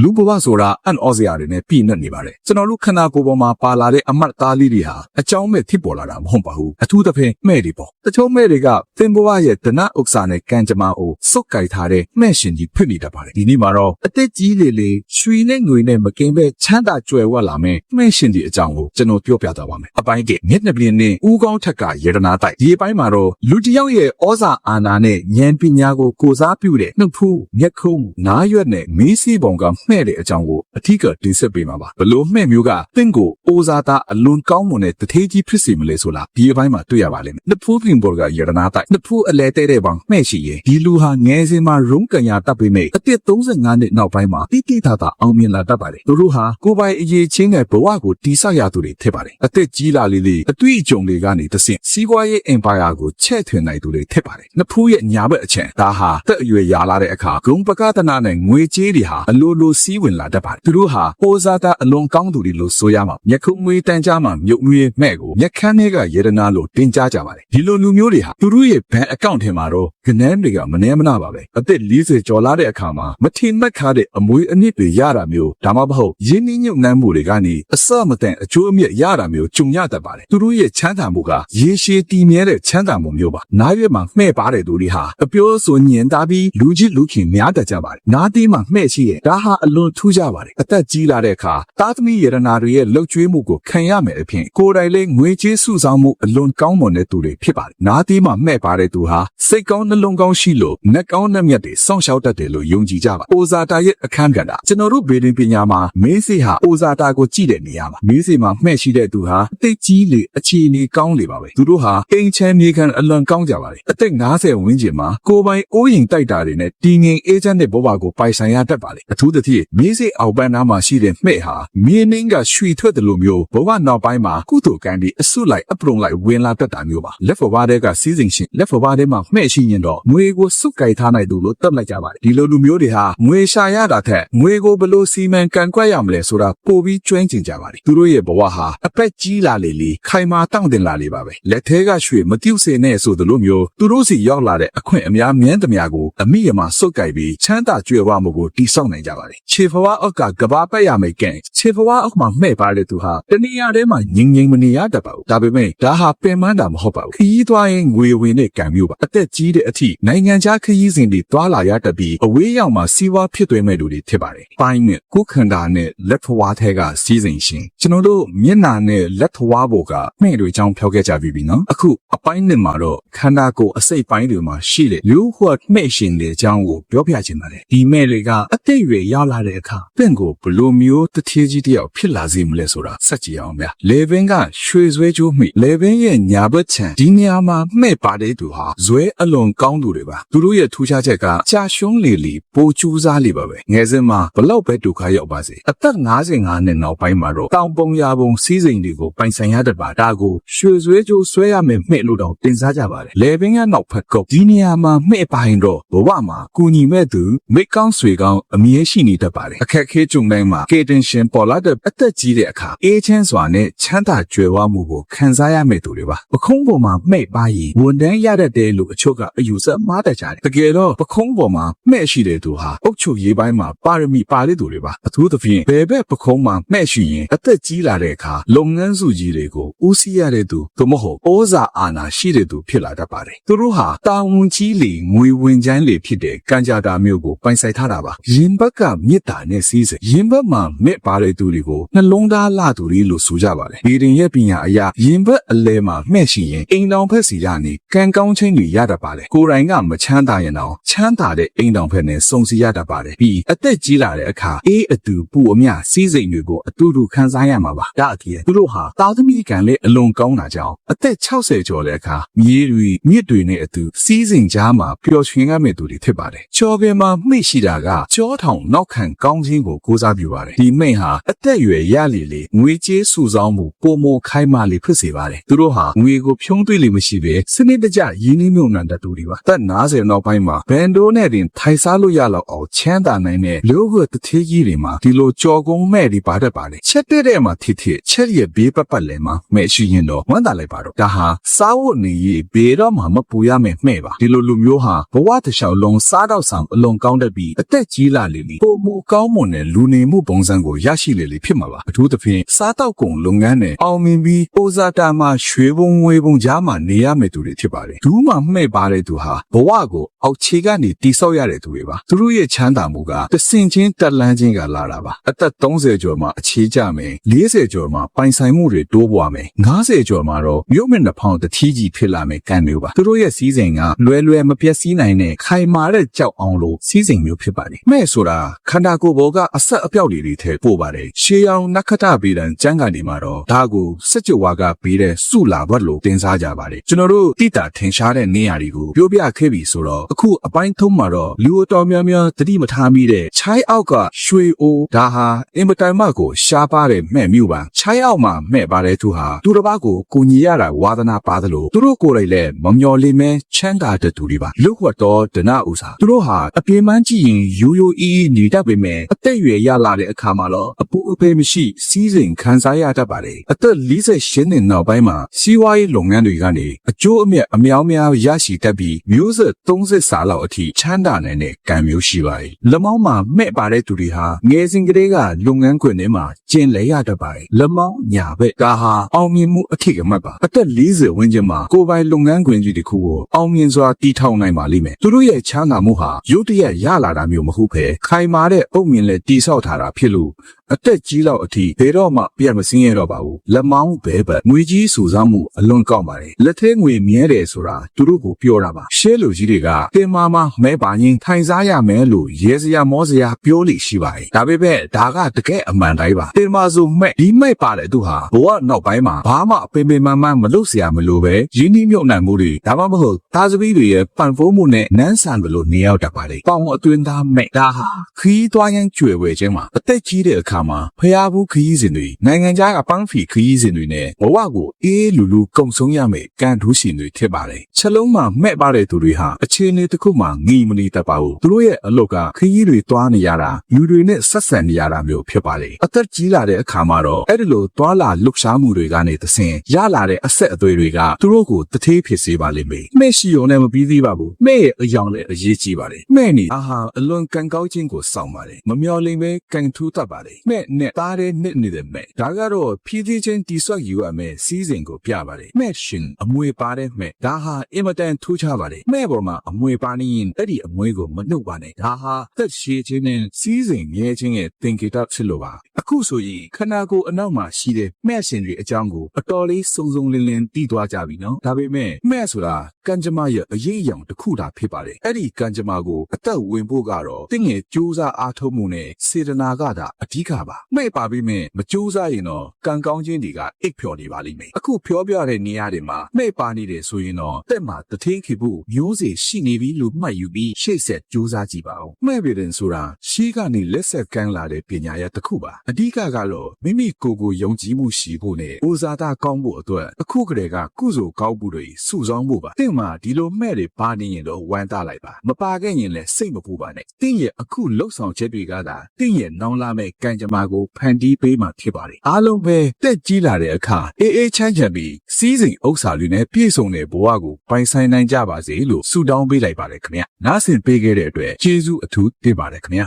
လူဘဝဆိုတာအန်အောစရာတွေနဲ့ပြည့်နှက်နေပါတယ်ကျွန်တော်တို့ခန္ဓာကိုယ်ပေါ်မှာပါလာတဲ့အမတ်သားလေးတွေဟာအကြောင်းမဲ့ဖြစ်ပေါ်လာတာမဟုတ်ပါဘူးအထူးသဖြင့်မဲ့တွေပေါ့တချို့မဲ့တွေကသင်ဘဝရဲ့ဒနာဥစ္စာနဲ့ကံကြမ္မာကိုစုပ်ကိုင်ထားတဲ့မဲ့ရှင်ကြီးဖြစ်နေတတ်ပါတယ်ဒီနေ့မှာတော့အသက်ကြီးလေလေရွှေနဲ့ငွေနဲ့မကင်ပဲချမ်းသာကြွယ်ဝလာမယ်မဲ့ရှင်ကြီးအကြောင်းကိုကျွန်တော်ပြောပြသွားပါမယ်အပိုင်းကမျက်နှာပြင်နဲ့ဦးကောင်းထက်ကယေဒနာတိုက်ဒီအပိုင်းမှာတော့လူတစ်ယောက်ရဲ့ဩဇာအာဏာနဲ့ဉာဏ်ပညာကိုကိုစားပြုတဲ့နှုတ်ဖူးမျက်ခုံးနားရွက်နဲ့မီးစီးပုံကမှဲ့တဲ့အကြောင်းကိုအထူးတင်ဆက်ပေးမှာပါဘလို့မှဲ့မျိုးကတင့်ကိုဩဇာသားအလွန်ကောင်းမွန်တဲ့တထေးကြီးဖြစ်စေမလဲဆိုလားဒီအပိုင်းမှာတွေ့ရပါလိမ့်မယ်နှုတ်ဖူးပြင်ပေါ်ကယေဒနာတိုက်နှုတ်ဖူးအလဲတဲ့တဲ့ပေါင်းမှဲ့ရှိရဲ့ဒီလူဟာငယ်စဉ်မှာရုံးကန်ရတတ်ပေမဲ့အသက်35နှစ်နောက်ပိုင်းမှာတိတိထထအောင်မြင်လာတတ်ပါတယ်သူတို့ဟာကိုယ်ပိုင်အရေးချင်းတဲ့ဘဝကိုတိဆောက်ရသူတွေဖြစ်ပါတယ်အသက်ကြီးလာလေလေအတွေ့အကြုံတွေကနေတဆင့်စီးပွားရေးအင်ပါယာကိုချဲ့ထွင်နိုင်သူတွေဖြစ်ပါတယ်နှုတ်ဖူးရဲ့ညာဘက်အချံဒါဟာတက်အရွယ်ရလာတဲ့အခါဂုံပကသနာနဲ့ငွေကြေးတွေဟာအလိုလိုစီးဝင်လာတတ်ပါတယ်သူတို့ဟာပိုးစားတာအလွန်ကောင်းသူတွေလို့ဆိုရမှာမျက်ခုံးမွေးတန်းကြားမှာမြုပ်မွေးမဲ့ကိုမျက်ခမ်းတွေကယေဒနာလို့တင်ကြားကြပါတယ်ဒီလိုလူမျိုးတွေဟာသူတို့ရဲ့ဘဏ်အကောင့်ထဲမှာတော့ကနန်းတွေကမနှဲမနာပါပဲအသက်40ကျော်လာတဲ့အခါမှာမထင်မှတ်ခါတဲ့အမွေအနှစ်တွေရတာမျိုးဒါမှမဟုတ်ရင်းနှီးညွတ်နှမ်းမှုတွေကနေအစမတန်အကျိုးအမြတ်ရတာမျိုးကြုံရတတ်ပါတယ်သူတို့ရဲ့ချမ်းသာမှုကရေရှည်တည်မြဲတဲ့ချမ်းသာမှုမျိုးပါနားရွက်မှာမှဲ့ပါတယ်သူတွေဟာအပြောဆိုညင်သားပြီးလူကြီးလူခင်များတတ်ကြပါတယ်နားတီးမှာမှဲ့ရှိရဲ့ဒါဟာအလွန်ထူးခြားပါတယ်အသက်ကြီးလာတဲ့အခါသားသမီးယေရနာတွေရဲ့လှုပ်ကြွေးမှုကိုခံရမယ်အဖြစ်ကိုယ်တိုင်လေးငွေကြေးစုဆောင်းမှုအလွန်ကောင်းမွန်တဲ့သူတွေဖြစ်ပါတယ်နားတီးမှာမှဲ့ပါတယ်သူဟာစိတ်ကောင်းနှလုံးကောင်းရှိလို့နှက်ကောင်းနှက်မြတ်တွေစောင့်ရှောက်တတ်တယ်လို့ယုံကြည်ကြပါအိုဇာတာရဲ့အခန်းကဏ္ဍကျွန်တော်တို့ဗေဒင်ပညာမှာမင်းစေဟာအိုဇာတာကိုကြည့်တဲ့နေရာမှာမင်းစေမှာမှဲ့ရှိတဲ့သူဟာအသက်ကြီးလေအခြေအနေကောင်းလေပါပဲသူတို့ဟာအိမ်ချမ်းမြေခံအလွန်ကောင်းကြပါလေအသက်50ဝန်းကျင်မှာကိုယ်ပိုင်အိုးရင်တိုက်တာတွေနဲ့တည်ငြိမ်အေးချမ်းတဲ့ဘဝကိုပိုင်ဆိုင်ရတတ်ပါလေအထူးသဖြင့်မင်းစေအောက်ပန်းနားမှာရှိတဲ့မှဲ့ဟာမင်းနှင်းကရွှေထွက်တယ်လို့မျိုးဘဝနောက်ပိုင်းမှာကုသိုလ်ကံဒီအဆုလိုက်အပရုံလိုက်ဝင်လာတတ်တာမျိုးပါလက်ဖော်ဘားတဲ့ကစီးစိမ်ရှင်လက်ဖော်ဘားတဲ့မှာမှဲ့ရှိရင်တော့ငွေကိုစုကိုက်ထားနိုင်သူလို့သတ်လိုက်ကြပါတယ်ဒီလိုလူမျိုးတွေဟာငွေရှာရတာထက်ငွေကိုဘလို့စီမံကန်ကွက်ရမလဲဆိုတာပိုပြီးကျွမ်းကျင်ကြပါတယ်သူတို့ရဲ့ဘဝဟာအပက်ကြီးလာလေလေခိုင်မာတောင့်တင်လာလေပါပဲလက်ထဲကရွှေမတို့စေနဲ့ဆိုသလိုမျိုးသူတို့စီရောက်လာတဲ့အခွင့်အများမြန်းသမျှကိုအမိအမစုပ်ကိုက်ပြီးချမ်းသာကြွယ်ဝမှုကိုတိဆောက်နိုင်ကြပါတယ်ခြေဖွားအောက်ကကဘာပတ်ရမယ်ကဲခြေဖွားအောက်မှာမှဲ့ပါတဲ့သူဟာတဏှာထဲမှာငြိမ်ငြိမ်မနေရတတ်ပါဘူးဒါပေမဲ့ဒါဟာပင်ပန်းတာမဟုတ်ပါဘူးခရီးသွားရင်ငွေဝင်တဲ့ကံမျိုးပါအသက်ကြီးတဲ့အထိနိုင်ငံခြားခရီးစဉ်တွေတွာလာရတတ်ပြီးအဝေးရောက်မှာစီးပွားဖြစ်သွင်းမဲ့လူတွေဖြစ်ပါတယ်ပိုင်းနဲ့ကိုယ်ခန္ဓာနဲ့လက်ဖွားထဲကစီးစိမ်ရှင်ကျွန်တော်တို့မျက်နှာနဲ့လက်ဖွားပေါ်ကမှဲ့တွေချောင်းဖျောက်ခဲ့ကြပြီနော်အခုအပိုင်းနဲ့မှာတော့ခန္ဓာကိုယ်အစိတ်ပိုင်းတွေမှာရှိတဲ့လူ့ဟောမှဲ့ရှင်တဲ့အကြောင်းကိုပြောပြချင်ပါတယ်ဒီမှဲ့တွေကအသက်အရွယ်ရောက်လာတဲ့အခါတင့်ကိုဘလိုမျိုးတထေးကြီးတယောက်ဖြစ်လာစေမလဲဆိုတာစက်ကြည့်အောင်ဗျာလေဘင်းကရွှေဆွဲကြိုးမိလေဘင်းရဲ့ညာဘက်ခြံဒီနေရာမှာမှဲ့ပါတဲ့သူဟာဇွဲအလွန်ကောင်းသူတွေပါသူတို့ရဲ့ထူးခြားချက်ကကြာရှုံးလေလေပိုကျူးစားလေပါပဲငယ်စဉ်မှာဘလောက်ပဲဒုက္ခရောက်ပါစေအသက်55နှစ်နောက်ပိုင်းမှာတော့တောင်ပုံရာပုံစီးစိမ်တွေကိုပိုင်ဆိုင်ရတတ်ပါဒါကိုရွှေဆွဲကြိုးဆွဲရမယ်မှဲ့လို့တောင်တင်စားကြပါတယ်လေဘင်းကနောက်ဖက်ကုတ်ဒီနေရာမှာမှဲ့ပါရင်တော့ဘဝမှာကူညီမဲ့သူမိကောင်းဆွေကောင်းအမြဲရှိနေတတ်ပါတယ်အခက်ခဲကြုံတိုင်းမှာကေတင်ရှင်ပေါ်လာတဲ့အသက်ကြီးတဲ့အခါအေးချမ်းစွာနဲ့ချမ်းသာကြွယ်ဝမှုကိုခံစားရမယ့်သူတွေပါပခုံးပေါ်မှာမှဲ့ပါရင်ဝန်တန်းရတတ်တယ်လို့အချို့ကအယူဆမှားတတ်ကြတယ်တကယ်တော့ပခုံးပေါ်မှာမှဲ့ရှိတဲ့သူဟာအုတ်ချုပ်ရေးပိုင်းမှာပါရမီပါတဲ့သူတွေပါအထူးသဖြင့်ဘယ်ဘက်ပခုံးမှာမှဲ့ရှိရင်အသက်ကြီးလာတဲ့အခါလုပ်ငန်းစုကြီးတွေကိုဦးစီးရတဲ့သူသို့မဟုတ်ဩဇာအာဏာရှိတဲ့သူဖြစ်လာတတ်ပါတယ်သူတို့ဟာတာဝန်ကြီးလေငွေဝင်ချမ်းလေဖြစ်တဲ့ကံကြတာမျိုးကိုပိုင်ဆိုင်ထားတာပါရင်ဘက်ကမေတ္တာနဲ့စီးစိမ်ရင်ဘက်မှာမဲ့ပါတဲ့သူတွေကိုနှလုံးသားလှသူတွေလို့ဆိုကြပါတယ်ဒီရင်ရဲ့ပညာအရာရင်ဘက်အလဲမှာမှဲ့ရှိရင်အိမ်တော်ဖက်စီရနေကံကောင်းခြင်းတွေရတတ်ပါတယ်ကိုယ်တိုင်ကမချမ်းသာရင်တော့ချမ်းသာတဲ့အိမ်တော်ဖက်နဲ့စုံစီရတတ်ပါတယ်ပြီးအသက်ကြီးလာတဲ့အခါအေးအတူပူအမျှစီးစိမ်တွေကိုအတူတူခံစားရမှာပါဒါအပြင်သူတို့ဟာသားသမီးကံလည်းအလွန်ကောင်းတာကြောင့်အသက်60ကျော်တဲ့အခါမြေတွေမြစ်တွေနဲ့အတူစီးစိမ်ကြားမှာပျော်ရွှင်ရမယ့်သူတွေဖြစ်ပါတယ်ချော်ပင်မှာမှိရှိတာကကြောထောင်နောက်ခံကောင်းခြင်းကိုကိုးစားပြုပါတယ်ဒီမိန့်ဟာအသက်အရွယ်ရလေလေငွေကြေးစုဆောင်းမှုပုံမခိုင်းမာလေဖြစ်စေပါတယ်သူတို့ဟာငွေကိုဖြုံးသွေးလေမရှိပဲစနစ်တကျရင်းနှီးမြှုပ်နှံတတ်သူတွေပါသက်90နောက်ပိုင်းမှာဘန်ဒိုနဲ့တင်ထိုင်စားလို့ရလောက်အောင်ချမ်းသာနိုင်တဲ့လူ့ဟောတထေးကြီးတွေမှာဒီလိုကြော်ကုန်းမဲ့တွေပါတတ်ပါတယ်ချက်တဲ့မှာထိထိချက်ရဲ့ဘေးပတ်လဲမှာမဲ့ရှိရင်တော့ဝမ်းသာလိုက်ပါတော့ဒါဟာစားဝတ်နေရေးဘေးတော့မှမပူရမယ်မှဲ့ပါဒီလိုလူမျိုးဟာဘဝတစ်လျှောက်လုံးစားတော့ဆောင်အလွန်ကောင်းတတ်ပြီးအသက်ကြီးလာလေလေပုံမကောင်းမွန်တဲ့လူ လူနေမှုပုံစံကိုရရှိလေလေဖြစ်မှာပါအထူးသဖြင့်စားတောက်ကုန်လုပ်ငန်းနဲ့အောင်မြင်ပြီးပိုဇာတာမှာရွှေဘုံငွေဘုံကြားမှာနေရမယ့်သူတွေဖြစ်ပါတယ်ဒူးမှမှဲ့ပါတဲ့သူဟာဘဝကိုအောက်ခြေကနေတိဆောက်ရတဲ့သူတွေပါသူတို့ရဲ့ချမ်းသာမှုကတဆင်ချင်းတက်လန်းချင်းကလာတာပါအသက်30ကျော်မှာအခြေကျမယ်40ကျော်မှာပိုင်ဆိုင်မှုတွေတိုးပွားမယ်50ကျော်မှာတော့မြို့မျက်နှာဖောင်တထီးကြီးဖြစ်လာမယ်ကံမျိုးပါသူတို့ရဲ့စီးစိမ်ကလွယ်မပြတ်စည်းနိုင်တဲ့ခိုင်မာတဲ့ကြောက်အောင်လို့စီးစိမ်မျိုးဖြစ်ပါတယ်မဲ့ဆိုတာခန္ဓာကိုယ်ပေါ်ကအဆက်အပြောက်တွေထဲပို့ပါတယ်ရှေးအောင်နက္ခတဗေဒံကျမ်းဂန်ဒီမှာတော့ဒါကိုစัจ java ကပေးတဲ့စုလာဘတ်လို့တင်စားကြပါတယ်ကျွန်တော်တို့တိတာထင်ရှားတဲ့နေရာတွေကိုပြောပြခဲ့ပြီဆိုတော့အခုအပိုင်းသုံးမှာတော့လူတော်များများသတိမထားမိတဲ့ချိုင်းအောက်ကရွှေအိုးဒါဟာအင်မတန်မှကိုရှားပါတဲ့မဲ့မျိုးပါချိုင်းအောက်မှာမဲ့ပါတဲ့သူဟာသူတစ်ပါးကိုကိုညီရတာဝါသနာပါသလိုသူတို့ကိုယ်တိုင်လည်းမမျော်လင့်မဲချမ်းသာတဲ့သူတွေပါလူ့ဝတ်တော်ဒနာဥစားသူတို့ဟာအပြင်းမှန်းကြည့်ရင်ရိုးအီးနေတတ်ပေမဲ့အသက်အရွယ်ရလာတဲ့အခါမှာတော့အပူအဖေမရှိစီးစိမ်ခံစားရတတ်ပါတယ်အသက်48နှစ်နောက်ပိုင်းမှာစီးပွားရေးလုပ်ငန်းတွေကနေအကျိုးအမြတ်အများများရရှိတတ်ပြီးမျိုးဆက်30စာလောက်အထိချမ်းသာနိုင်တဲ့ကံမျိုးရှိပါတယ်လက်မောင်းမှာမဲ့ပါတဲ့သူတွေဟာငယ်စဉ်ကတည်းကလုပ်ငန်းခွင်ထဲမှာကျင်လဲရတတ်ပါတယ်လက်မောင်းညာဘက်ဒါဟာအောင်မြင်မှုအထိအမှတ်ပါအသက်40ဝန်းကျင်မှာကိုယ်ပိုင်လုပ်ငန်းခွင်ကြီးတစ်ခုကိုအောင်မြင်စွာတည်ထောင်နိုင်ပါလိမ့်မယ်သူတို့ရဲ့ချမ်းသာမှုဟာရုတ်တရက်ရလာတာမျိုးမဟုတ်ဘဲခိုင်မာတဲ့အုတ်မြင်နဲ့တည်ဆောက်ထားတာဖြစ်လို့အသက်ကြီးလောက်အထိဘယ်တော့မှပြတ်မစင်းရတော့ပါဘူးလက်မောင်းဘဲဘက်ငွေကြီးစုဆောင်မှုအလွန်ကောင်းပါတယ်လက်ထဲငွေမြဲတယ်ဆိုတာသူတို့ကိုပြောတာပါရှဲလူကြီးတွေကတင်မာမမဲပါရင်ထိုင်စားရမယ်လို့ရဲစရာမောစရာပြောလိရှိပါတယ်ဒါပေမဲ့ဒါကတကယ်အမှန်တိုင်းပါတင်မာဆိုမဲ့ဒီမဲ့ပါတဲ့သူဟာဘဝနောက်ပိုင်းမှာဘာမှပင်ပင်မမလုပ်เสียမလို့ပဲရင်းနှီးမြုပ်နှံမှုတွေဒါမှမဟုတ်သားသမီးတွေရဲ့ပံ့ပိုးမှုနဲ့နန်းဆန်လို့နေရောက်တတ်ပါတယ်ပေါင်အတွင်းသားမဲ့ဒါဟာခီးသွားရန်ကြွယ်ဝဲခြင်းမှာအသက်ကြီးတဲ့အခါမှာဖျားဘူးခရီးစဉ်တွေနိုင်ငံခြားကပန်းဖီခရီးစဉ်တွေနဲ့ဘဝကိုအေးလူလူကုံဆုံးရမယ်ကံထူးရှင်တွေဖြစ်ပါတယ်ချက်လုံးမှာမဲ့ပါတဲ့သူတွေဟာအခြေအနေတစ်ခုမှငြီမနေတတ်ပါဘူးသူတို့ရဲ့အလုပ်ကခရီးတွေသွားနေရတာလူတွေနဲ့ဆက်ဆံနေရတာမျိုးဖြစ်ပါတယ်အသက်ကြီးလာတဲ့အခါမှာတော့အဲ့ဒီလိုသွားလာလှုပ်ရှားမှုတွေကနေသစဉ်ရလာတဲ့အဆက်အသွေးတွေကသူတို့ကိုတထေးဖြစ်စေပါလိမ့်မယ်မဲ့ရှိုံနဲ့မပြီးသေးပါဘူးမဲ့ရဲ့အယောင်လည်းအရေးကြီးပါတယ်မဲ့နေအာဟာအလွန်ကံကောင်းခြင်းကိုစောင့်ပါတယ်မမျော်လင့်ပဲကံထူးတတ်ပါတယ်မဲ့နဲ့သားတဲ့နှစ်နေတဲ့မဲ့ဒါကတော့ဖြည်းဖြည်းချင်းတိဆောက်ယူရမယ်စီးစိမ်ကိုပြပါတယ်မဲ့ရှင်အမွေပါတဲ့မဲ့ဒါဟာအင်မတန်ထူးခြားပါတယ်မဲ့ပေါ်မှာအမွေပါနေရင်အဲ့ဒီအမွေကိုမနှုတ်ပါနဲ့ဒါဟာသက်ရှည်ခြင်းနဲ့စီးစိမ်မြဲခြင်းရဲ့သင်္ကေတဖြစ်လို့ပါအခုဆိုရင်ခန္ဓာကိုယ်အနောက်မှာရှိတဲ့မဲ့ရှင်တွေအကြောင်းကိုအတော်လေးစုံစုံလင်လင်သိသွားကြပြီနော်ဒါပေမဲ့မဲ့ဆိုတာကံကြမ္မာရဲ့အရေးအယောင်တစ်ခုသာဖြစ်ပါတယ်အဲ့ဒီကံကြမ္မာကိုအသက်ဝင်ဖို့ကတော့တင့်ရဲ့ကြိုးစားအားထုတ်မှုနဲ့စေတနာကသာအဓိကပါမဲ့ပါပြီးမဲ့မကြိုးစားရင်တော့ကံကောင်းခြင်းတွေကအိပ်ဖြော်နေပါလိမ့်မယ်အခုဖြောပြတဲ့နေရာတွေမှာမဲ့ပါနေတယ်ဆိုရင်တော့တက်မှာတထင်းခေဖို့မျိုးစေ့ရှိနေပြီလို့မှတ်ယူပြီးရှေ့ဆက်ကြိုးစားကြည့်ပါဦးမဲ့ပြည်တယ်ဆိုတာရှေးကနေလက်ဆက်ကမ်းလာတဲ့ပညာရပ်တစ်ခုပါအဓိကကတော့မိမိကိုယ်ကိုယုံကြည်မှုရှိဖို့နဲ့ဥဇာတာကောင်းဖို့အတွက်အခုကတည်းကကုစုကောင်းမှုတွေစုဆောင်းဖို့ပါတင့်မှာဒီလိုမဲ့တွေပါနေရင်တော့ဝမ်းသာလိုက်ပါမပါခဲ့ရင်လည်းစိတ်မပူပါနဲ့တင့်ရဲ့အခုလှုပ်ဆောင်ချက်တွေကသာတင့်ရဲ့နောင်လာမဲ့ကံကြမ္မာကိုဖန်တီးပေးမှဖြစ်ပါတယ်အားလုံးပဲတက်ကြီးလာတဲ့အခါအေးချမ်းချမ်းပြီးစီးစိမ်ဥစ္စာတွေနဲ့ပြည့်စုံတဲ့ဘဝကိုပိုင်ဆိုင်နိုင်ကြပါစေလို့ဆုတောင်းပေးလိုက်ပါတယ်ခင်ဗျာနားဆင်ပေးခဲ့တဲ့အတွက်ကျေးဇူးအထူးတင်ပါတယ်ခင်ဗျာ